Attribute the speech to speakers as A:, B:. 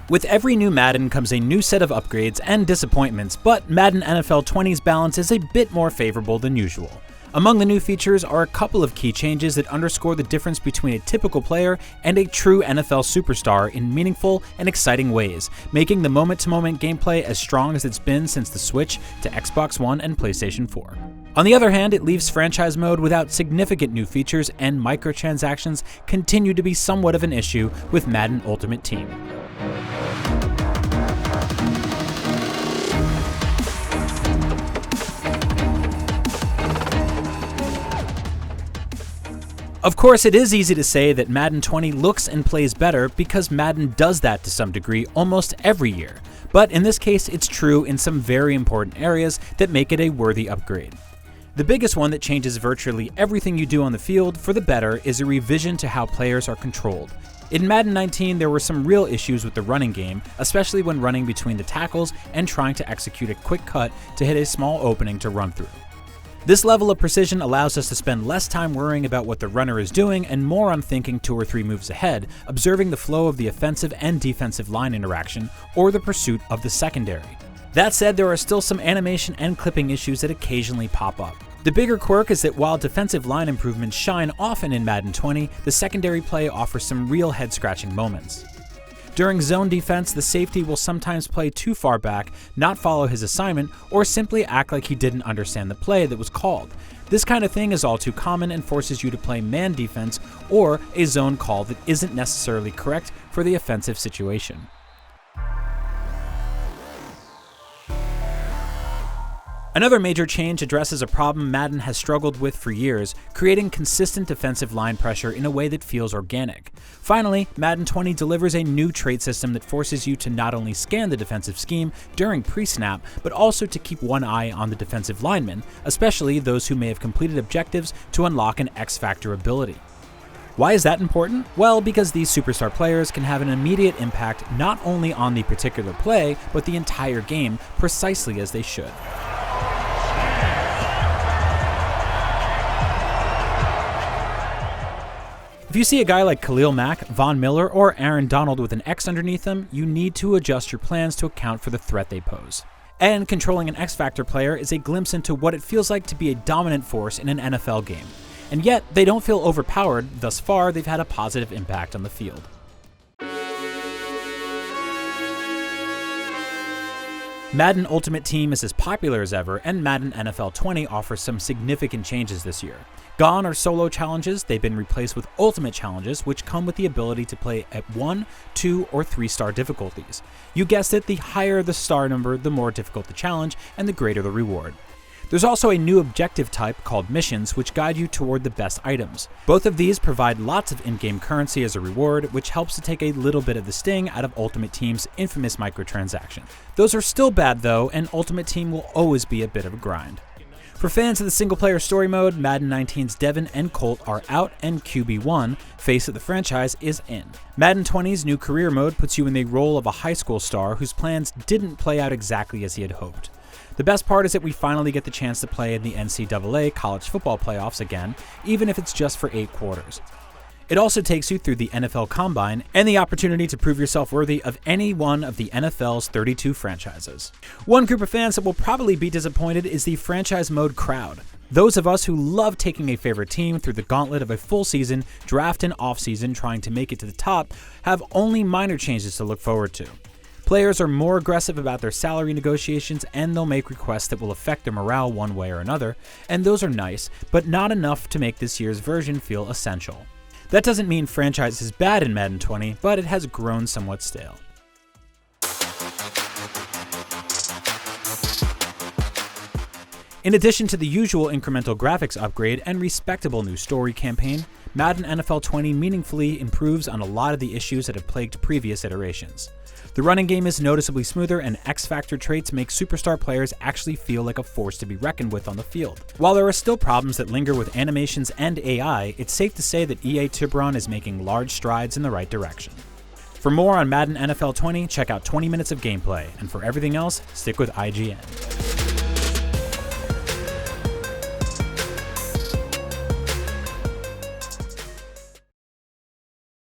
A: With every new Madden comes a new set of upgrades and disappointments, but Madden NFL 20's balance is a bit more favorable than usual. Among the new features are a couple of key changes that underscore the difference between a typical player and a true NFL superstar in meaningful and exciting ways, making the moment-to-moment gameplay as strong as it's been since the switch to Xbox One and PlayStation 4. On the other hand, it leaves franchise mode without significant new features, and microtransactions continue to be somewhat of an issue with Madden Ultimate Team. Of course, it is easy to say that Madden 20 looks and plays better because Madden does that to some degree almost every year, but in this case it's true in some very important areas that make it a worthy upgrade. The biggest one that changes virtually everything you do on the field for the better is a revision to how players are controlled. In Madden 19, there were some real issues with the running game, especially when running between the tackles and trying to execute a quick cut to hit a small opening to run through. This level of precision allows us to spend less time worrying about what the runner is doing and more on thinking 2 or 3 moves ahead, observing the flow of the offensive and defensive line interaction, or the pursuit of the secondary. That said, there are still some animation and clipping issues that occasionally pop up. The bigger quirk is that while defensive line improvements shine often in Madden 20, the secondary play offers some real head-scratching moments. During zone defense, the safety will sometimes play too far back, not follow his assignment, or simply act like he didn't understand the play that was called. This kind of thing is all too common and forces you to play man defense or a zone call that isn't necessarily correct for the offensive situation. Another major change addresses a problem Madden has struggled with for years, creating consistent defensive line pressure in a way that feels organic. Finally, Madden 20 delivers a new trait system that forces you to not only scan the defensive scheme during pre-snap, but also to keep one eye on the defensive linemen, especially those who may have completed objectives to unlock an XFactor ability. Why is that important? Well, because these superstar players can have an immediate impact not only on the particular play, but the entire game, precisely as they should. If you see a guy like Khalil Mack, Von Miller, or Aaron Donald with an X underneath them, you need to adjust your plans to account for the threat they pose. And controlling an X-Factor player is a glimpse into what it feels like to be a dominant force in an NFL game. And yet, they don't feel overpowered. Thus far, they've had a positive impact on the field. Madden Ultimate Team is as popular as ever, and Madden NFL 20 offers some significant changes this year. Gone are solo challenges. They've been replaced with ultimate challenges, which come with the ability to play at 1, 2, or 3-star difficulties. You guessed it, the higher the star number, the more difficult the challenge, and the greater the reward. There's also a new objective type called missions, which guide you toward the best items. Both of these provide lots of in-game currency as a reward, which helps to take a little bit of the sting out of Ultimate Team's infamous microtransaction. Those are still bad though, and Ultimate Team will always be a bit of a grind. For fans of the single-player story mode, Madden 19's Devin and Colt are out and QB1, face of the franchise, is in. Madden 20's new career mode puts you in the role of a high school star whose plans didn't play out exactly as he had hoped. The best part is that we finally get the chance to play in the NCAA college football playoffs again, even if it's just for 8 quarters. It also takes you through the NFL Combine and the opportunity to prove yourself worthy of any one of the NFL's 32 franchises. One group of fans that will probably be disappointed is the franchise mode crowd. Those of us who love taking a favorite team through the gauntlet of a full season, draft and off-season trying to make it to the top, have only minor changes to look forward to. Players are more aggressive about their salary negotiations, and they'll make requests that will affect their morale one way or another, and those are nice, but not enough to make this year's version feel essential. That doesn't mean franchise is bad in Madden 20, but it has grown somewhat stale. In addition to the usual incremental graphics upgrade and respectable new story campaign, Madden NFL 20 meaningfully improves on a lot of the issues that have plagued previous iterations. The running game is noticeably smoother, and X-Factor traits make superstar players actually feel like a force to be reckoned with on the field. While there are still problems that linger with animations and AI, it's safe to say that EA Tiburon is making large strides in the right direction. For more on Madden NFL 20, check out 20 minutes of gameplay, and for everything else, stick with IGN.